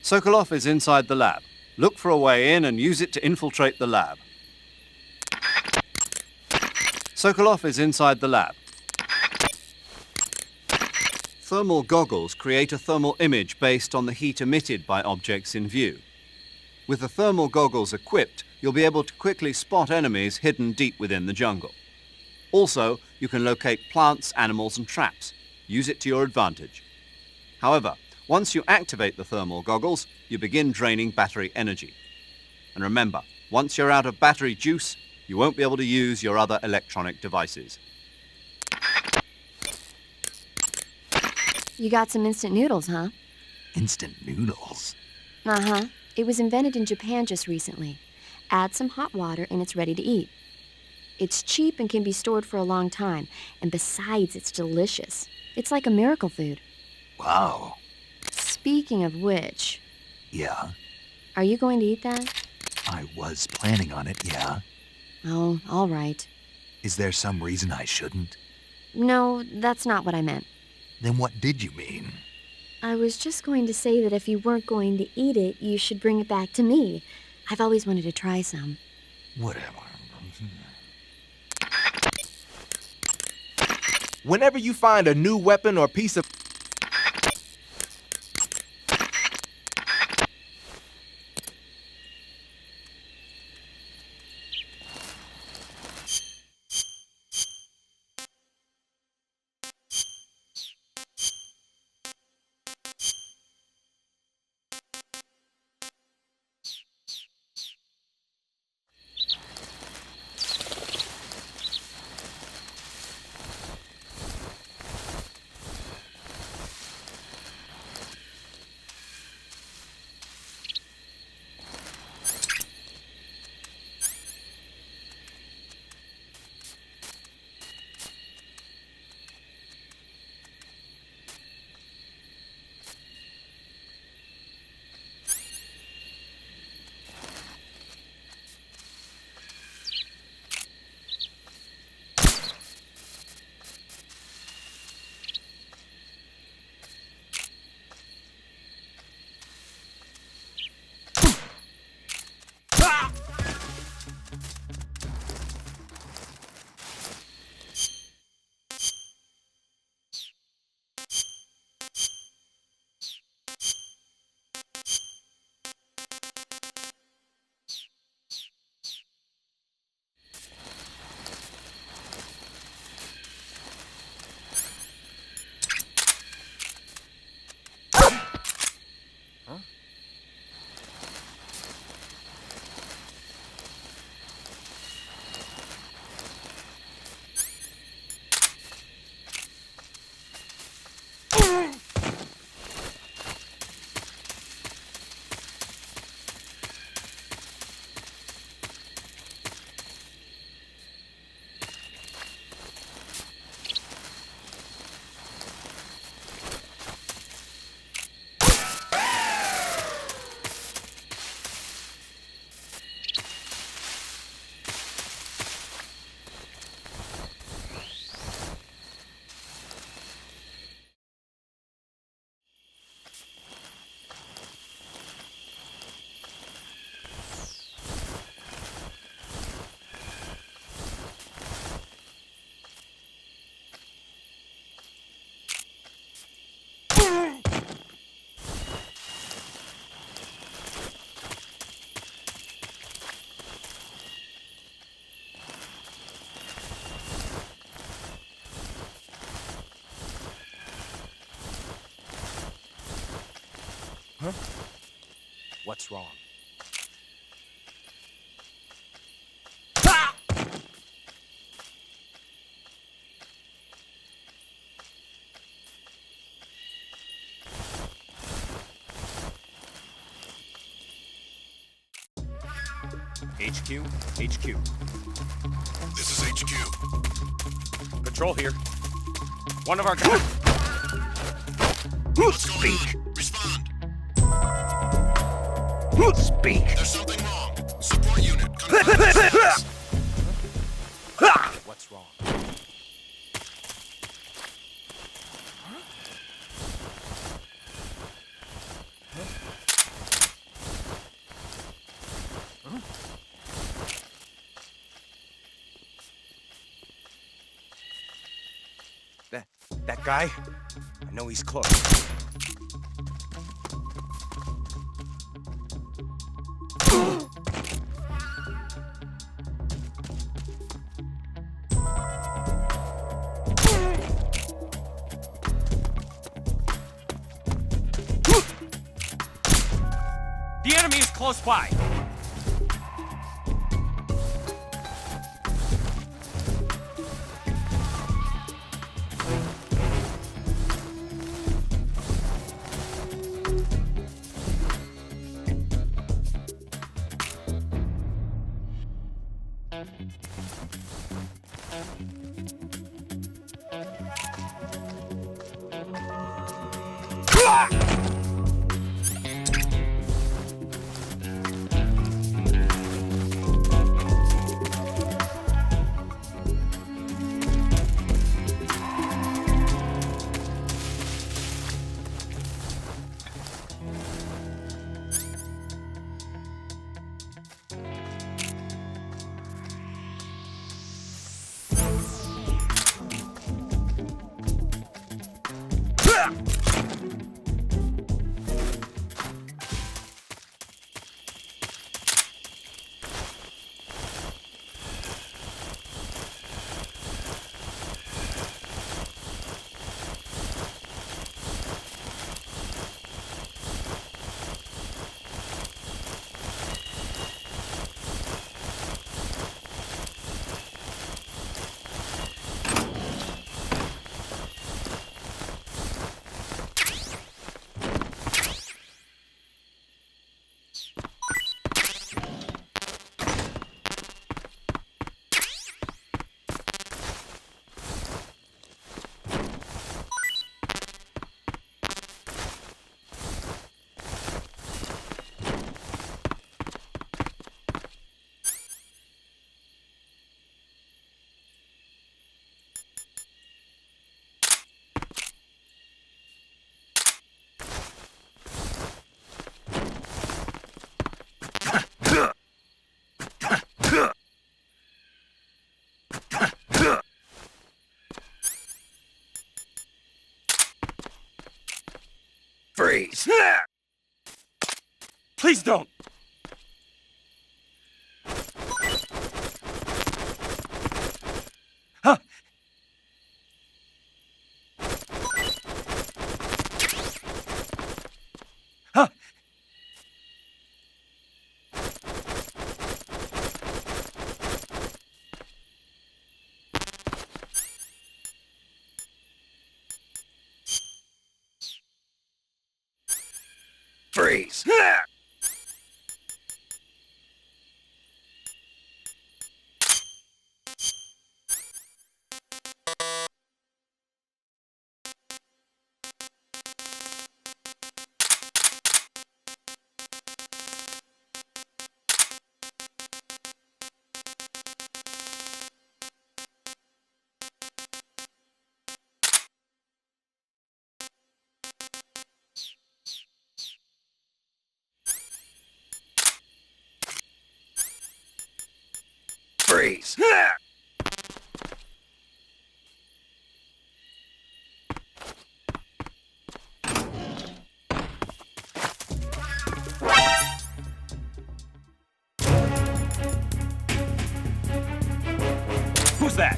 Sokolov is inside the lab. Look for a way in and use it to infiltrate the lab. Sokolov is inside the lab. Thermal goggles create a thermal image based on the heat emitted by objects in view. With the thermal goggles equipped, you'll be able to quickly spot enemies hidden deep within the jungle. Also, you can locate plants, animals, and traps. Use it to your advantage. However, once you activate the thermal goggles, you begin draining battery energy. And remember, once you're out of battery juice, you won't be able to use your other electronic devices. You got some instant noodles, huh? Instant noodles? Uh-huh. It was invented in Japan just recently. Add some hot water and it's ready to eat. It's cheap and can be stored for a long time, and besides, it's delicious. It's like a miracle food. Wow. Speaking of which... Yeah? Are you going to eat that? I was planning on it, yeah. Oh, all right. Is there some reason I shouldn't? No, that's not what I meant. Then what did you mean? I was just going to say that if you weren't going to eat it, you should bring it back to me. I've always wanted to try some. Whatever. Whenever you find a new weapon or piece of... Huh? What's wrong? Ah! HQ, HQ. This is HQ. Patrol here. One of our guys. What's going on? Respond. Speak. There's something wrong. Support unit. Confirm. What's wrong? That guy? I know he's close. The enemy is close by. Freeze! Please don't! Huh? Huh? Freeze! Freeze! Who's that?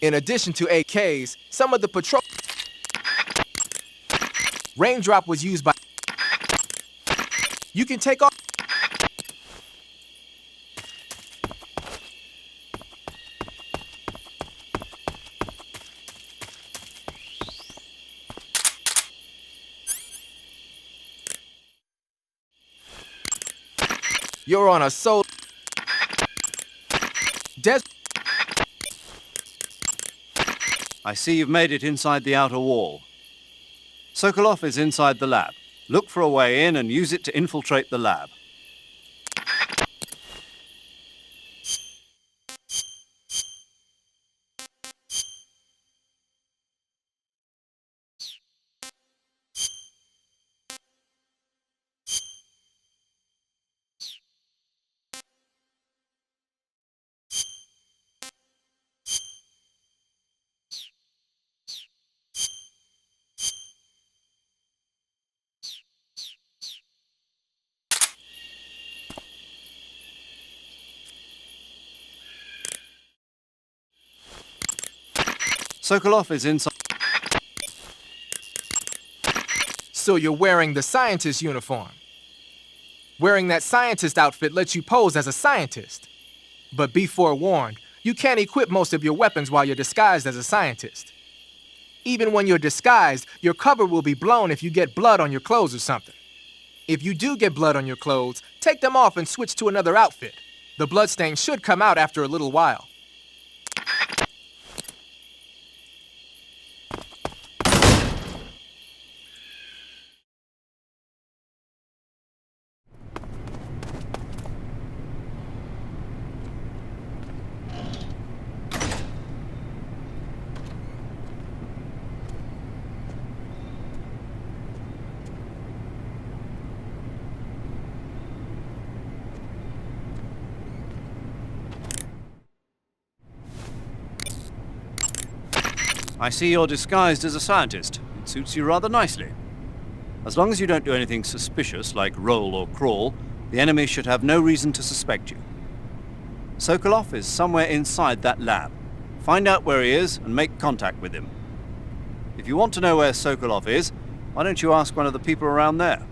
In addition to AKs, some of the patrol... Raindrop was used by... You can take off... You're on a solo... I see you've made it inside the outer wall. Sokolov is inside the lab. Look for a way in and use it to infiltrate the lab. Sokolov is inside... So you're wearing the scientist uniform. Wearing that scientist outfit lets you pose as a scientist. But be forewarned, you can't equip most of your weapons while you're disguised as a scientist. Even when you're disguised, your cover will be blown if you get blood on your clothes or something. If you do get blood on your clothes, take them off and switch to another outfit. The bloodstain should come out after a little while. I see you're disguised as a scientist. It suits you rather nicely. As long as you don't do anything suspicious, like roll or crawl, the enemy should have no reason to suspect you. Sokolov is somewhere inside that lab. Find out where he is and make contact with him. If you want to know where Sokolov is, why don't you ask one of the people around there?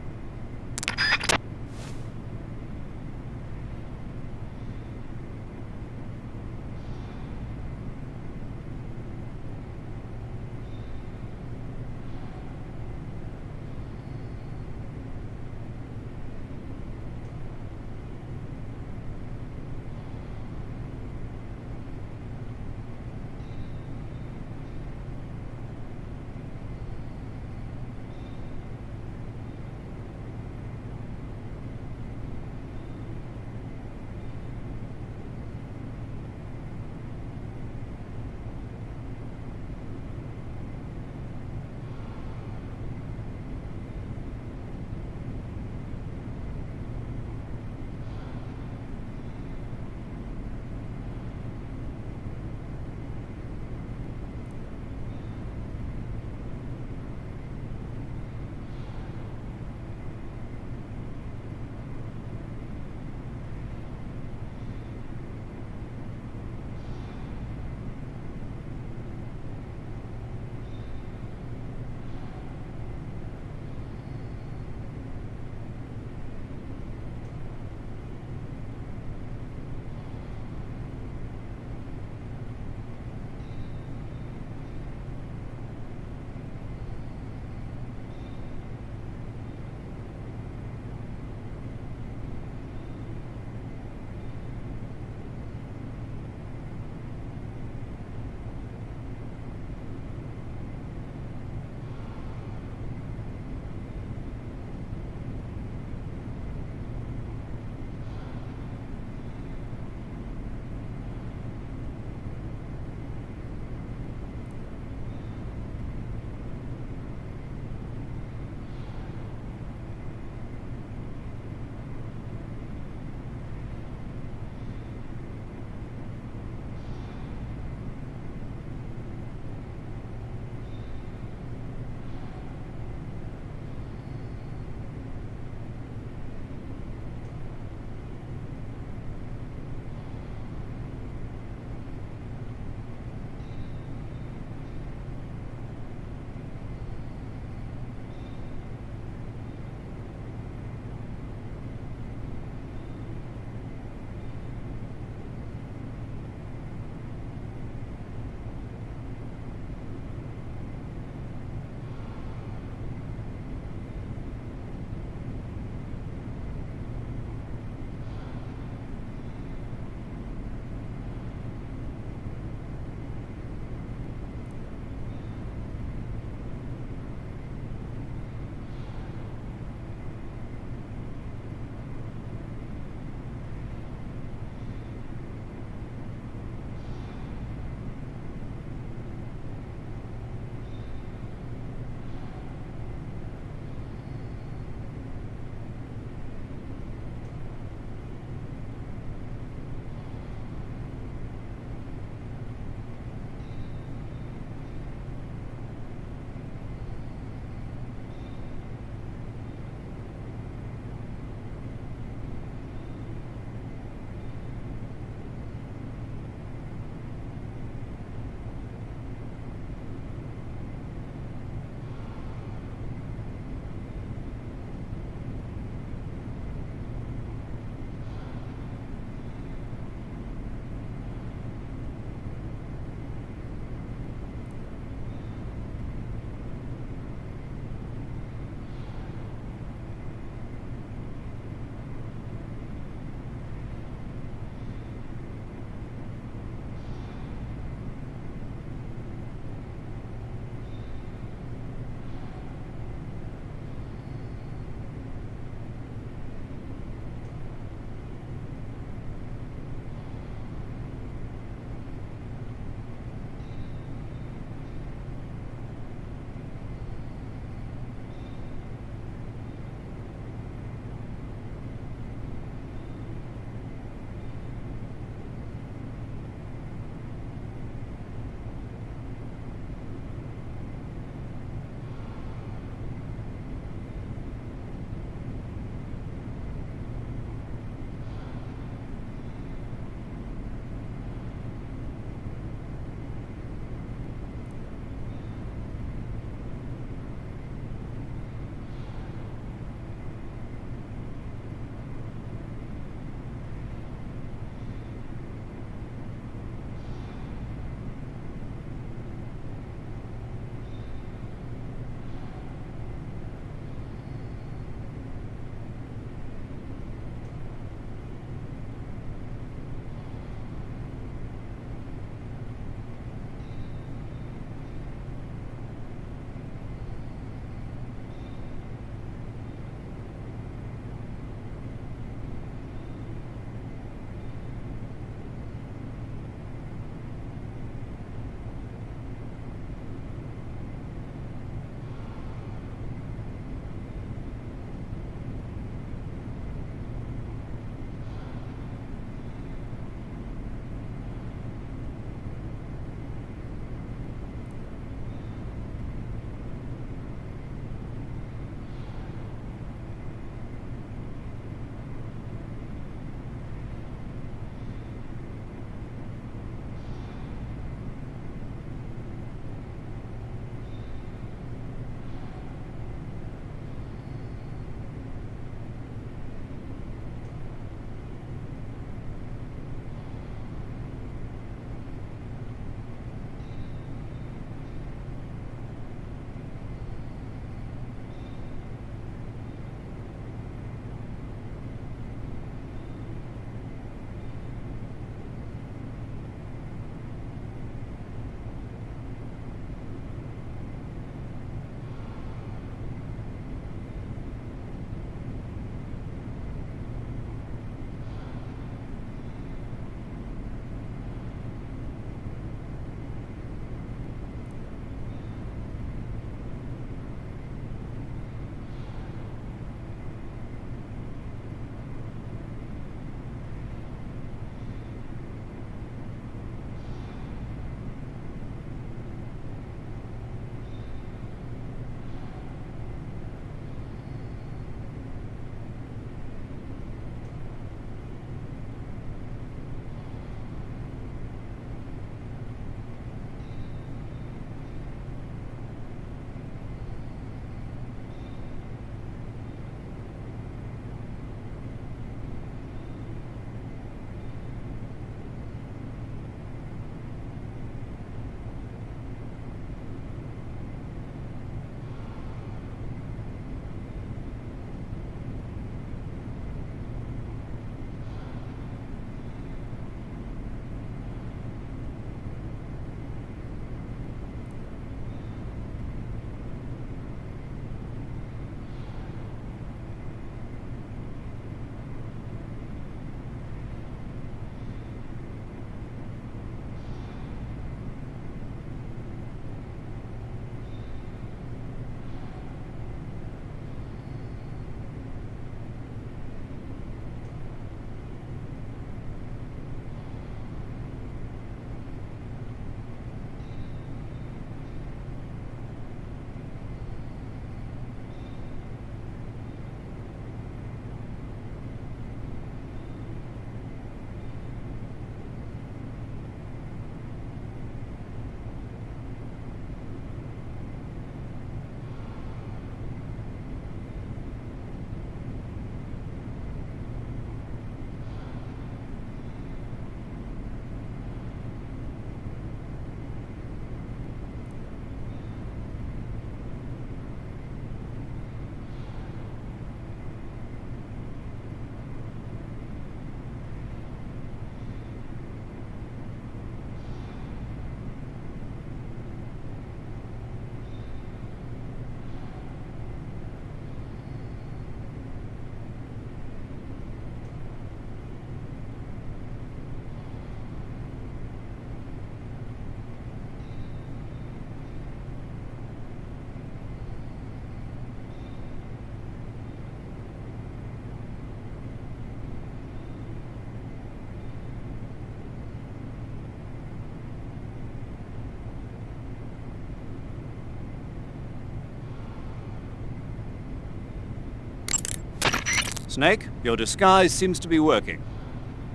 Snake, your disguise seems to be working.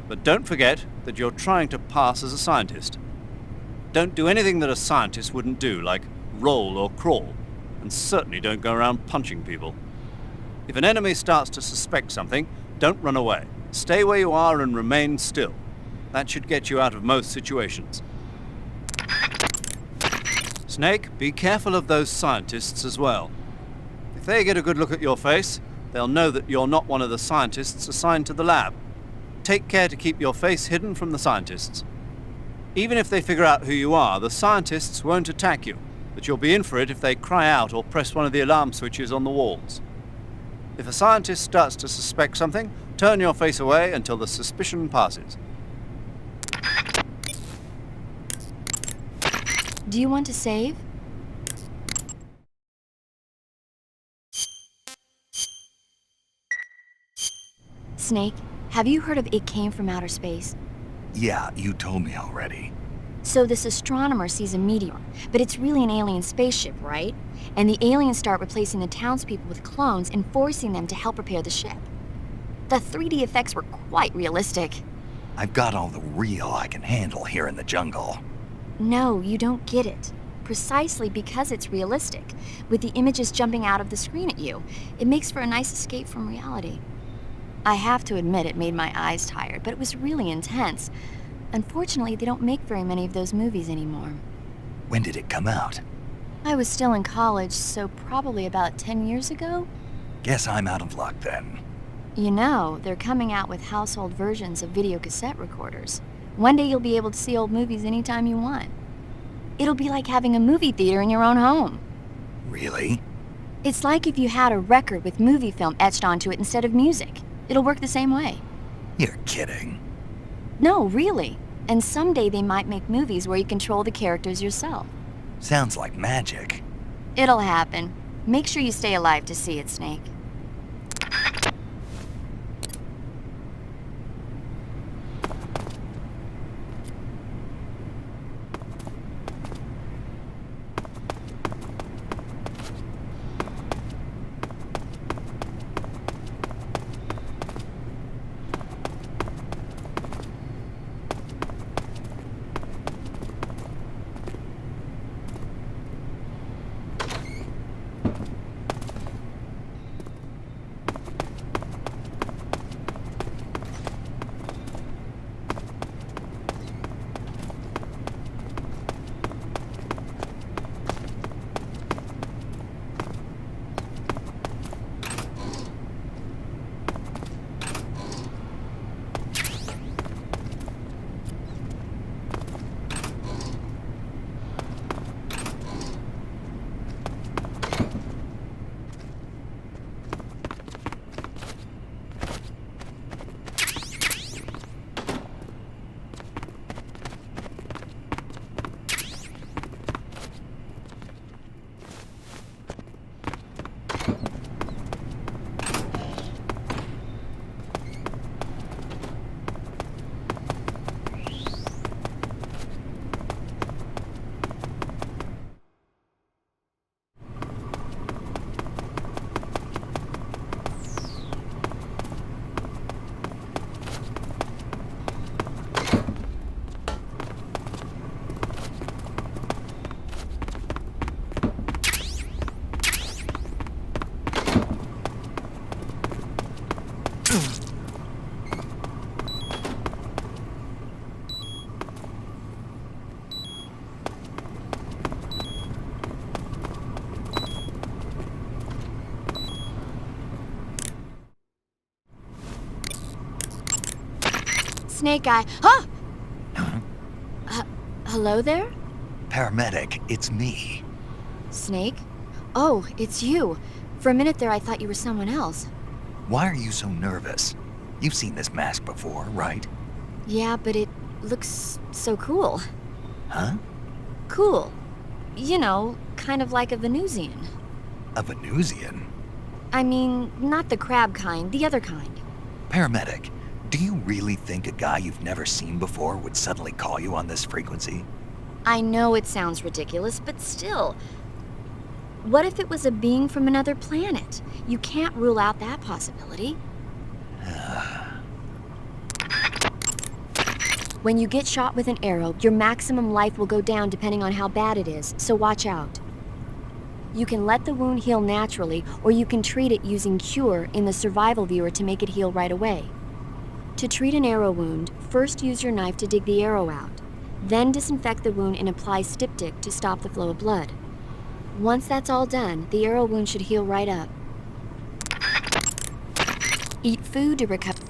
But don't forget that you're trying to pass as a scientist. Don't do anything that a scientist wouldn't do, like roll or crawl. And certainly don't go around punching people. If an enemy starts to suspect something, don't run away. Stay where you are and remain still. That should get you out of most situations. Snake, be careful of those scientists as well. If they get a good look at your face, they'll know that you're not one of the scientists assigned to the lab. Take care to keep your face hidden from the scientists. Even if they figure out who you are, the scientists won't attack you, but you'll be in for it if they cry out or press one of the alarm switches on the walls. If a scientist starts to suspect something, turn your face away until the suspicion passes. Do you want to save? Snake, have you heard of It Came from Outer Space? Yeah, you told me already. So this astronomer sees a meteor, but it's really an alien spaceship, right? And the aliens start replacing the townspeople with clones and forcing them to help repair the ship. The 3D effects were quite realistic. I've got all the real I can handle here in the jungle. No, you don't get it. Precisely because it's realistic, with the images jumping out of the screen at you, it makes for a nice escape from reality. I have to admit it made my eyes tired, but it was really intense. Unfortunately, they don't make very many of those movies anymore. When did it come out? I was still in college, so probably about 10 years ago. Guess I'm out of luck then. You know, they're coming out with household versions of video cassette recorders. One day you'll be able to see old movies anytime you want. It'll be like having a movie theater in your own home. Really? It's like if you had a record with movie film etched onto it instead of music. It'll work the same way. You're kidding. No, really. And someday they might make movies where you control the characters yourself. Sounds like magic. It'll happen. Make sure you stay alive to see it, Snake. Snake Eye. Huh? Hello there? Paramedic, it's me. Snake? Oh, it's you. For a minute there, I thought you were someone else. Why are you so nervous? You've seen this mask before, right? Yeah, but it looks so cool. Huh? Cool. You know, kind of like a Venusian. A Venusian? I mean, not the crab kind, the other kind. Paramedic, do you really think a guy you've never seen before would suddenly call you on this frequency? I know it sounds ridiculous, but still. What if it was a being from another planet? You can't rule out that possibility. When you get shot with an arrow, your maximum life will go down depending on how bad it is, so watch out. You can let the wound heal naturally, or you can treat it using Cure in the survival viewer to make it heal right away. To treat an arrow wound, first use your knife to dig the arrow out. Then disinfect the wound and apply Styptic to stop the flow of blood. Once that's all done, the arrow wound should heal right up. Eat food to recover.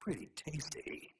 Pretty tasty.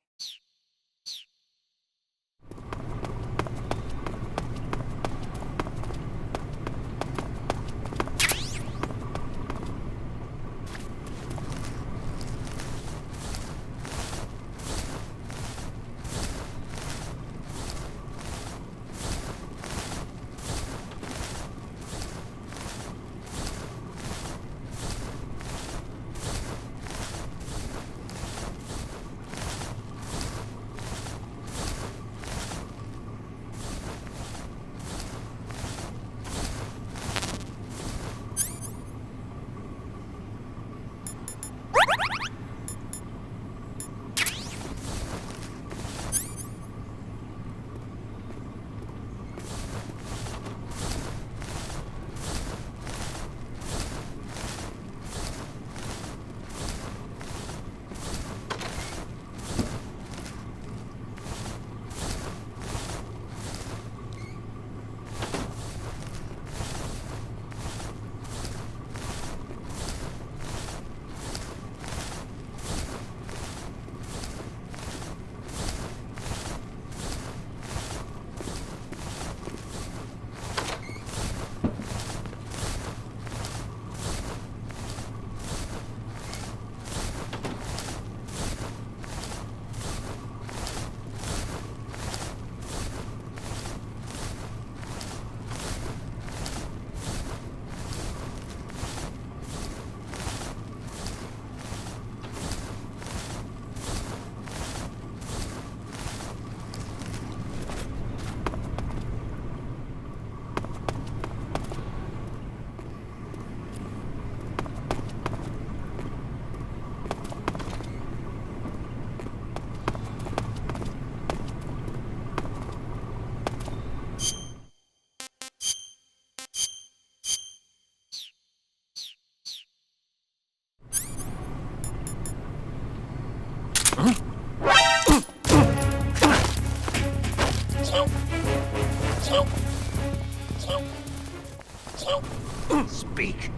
Speak.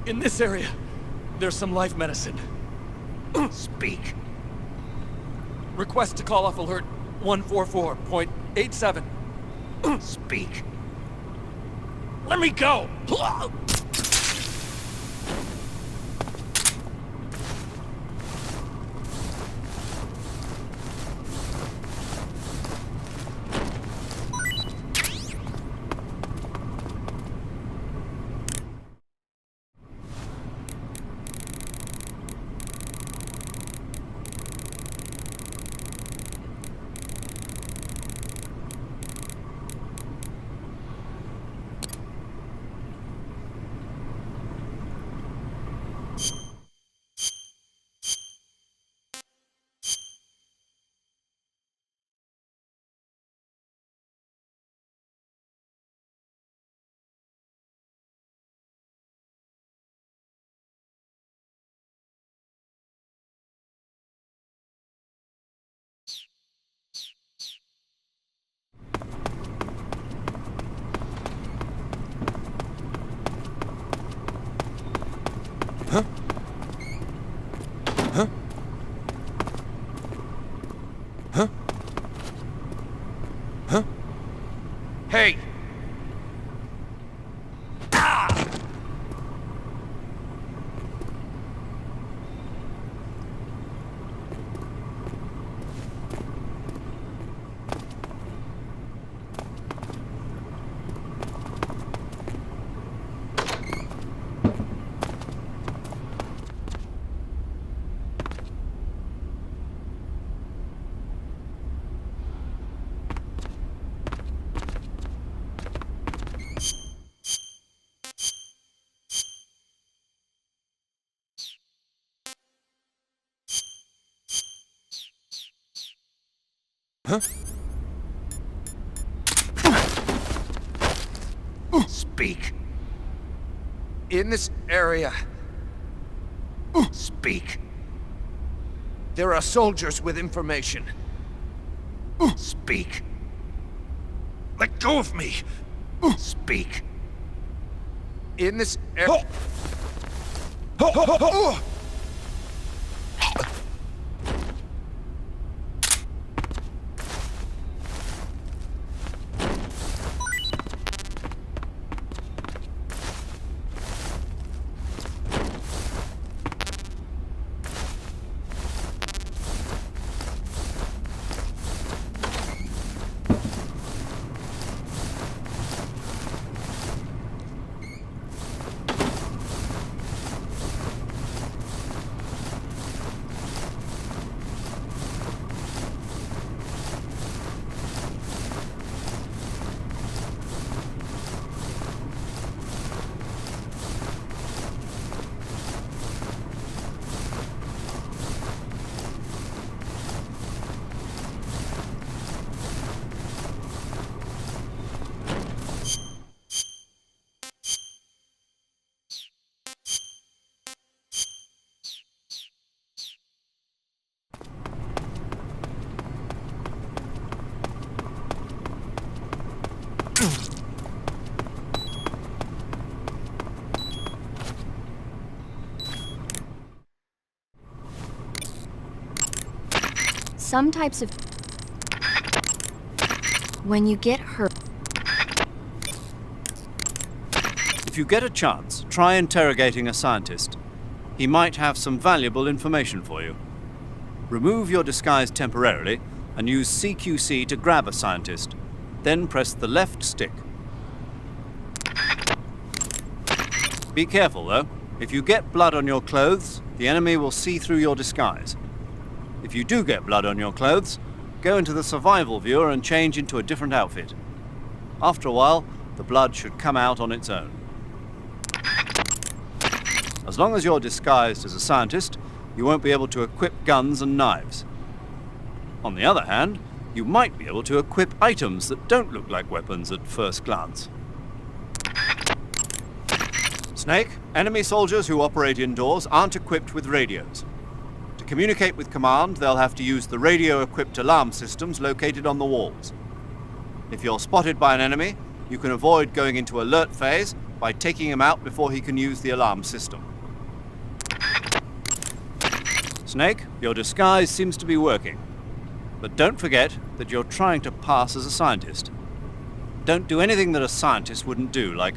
In this area, there's some life medicine. Speak. Request to call off alert 144.87. Speak. Let me go! Speak. In this area, Speak. there are soldiers with information. Speak. Let go of me! Speak. In this area... Some types of... When you get hurt... If you get a chance, try interrogating a scientist. He might have some valuable information for you. Remove your disguise temporarily and use CQC to grab a scientist. Then press the left stick. Be careful, though. If you get blood on your clothes, the enemy will see through your disguise. If you do get blood on your clothes, go into the survival viewer and change into a different outfit. After a while, the blood should come out on its own. As long as you're disguised as a scientist, you won't be able to equip guns and knives. On the other hand, you might be able to equip items that don't look like weapons at first glance. Snake, enemy soldiers who operate indoors aren't equipped with radios. To communicate with command, they'll have to use the radio-equipped alarm systems located on the walls. If you're spotted by an enemy, you can avoid going into alert phase by taking him out before he can use the alarm system. Snake, your disguise seems to be working. But don't forget that you're trying to pass as a scientist. Don't do anything that a scientist wouldn't do, like...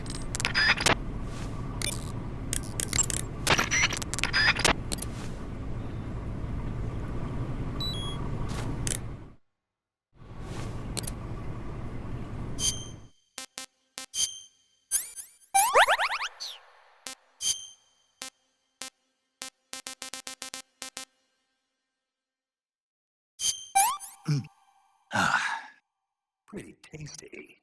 Pretty tasty.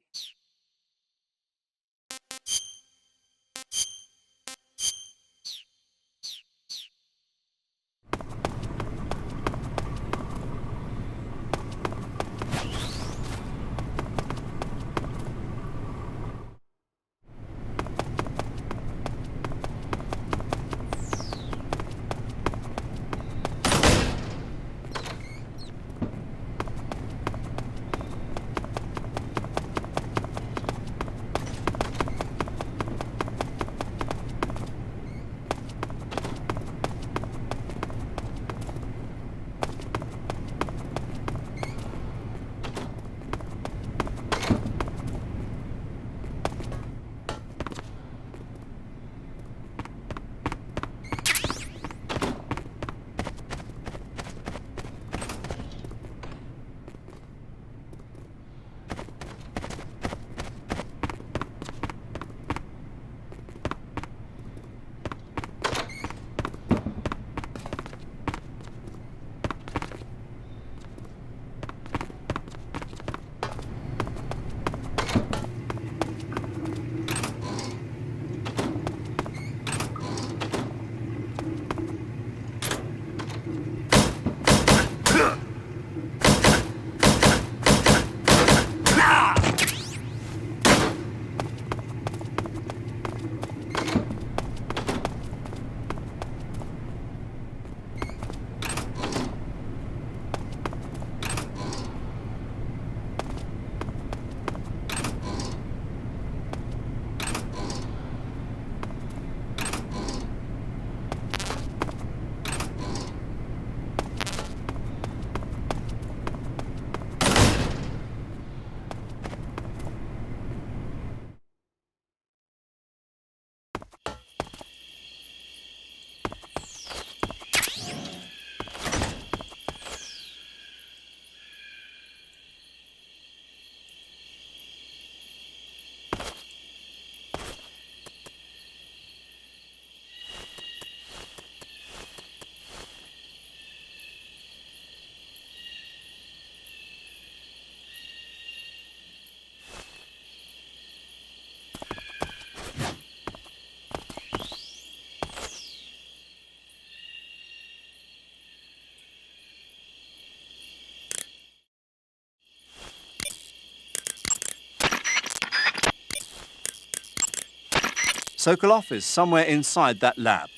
Sokolov is somewhere inside that lab.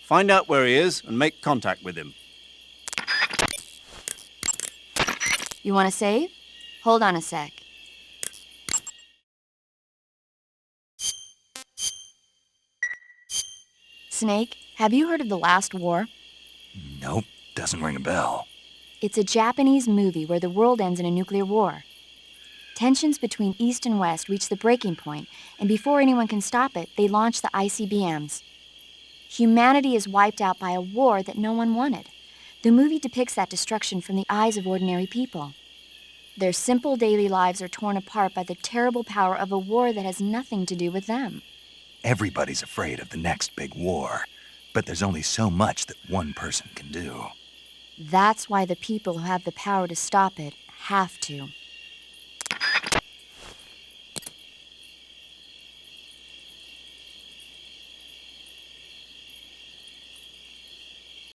Find out where he is and make contact with him. You want to save? Hold on a sec. Snake, have you heard of The Last War? Nope, doesn't ring a bell. It's a Japanese movie where the world ends in a nuclear war. Tensions between East and West reach the breaking point, and before anyone can stop it, they launch the ICBMs. Humanity is wiped out by a war that no one wanted. The movie depicts that destruction from the eyes of ordinary people. Their simple daily lives are torn apart by the terrible power of a war that has nothing to do with them. Everybody's afraid of the next big war, but there's only so much that one person can do. That's why the people who have the power to stop it have to.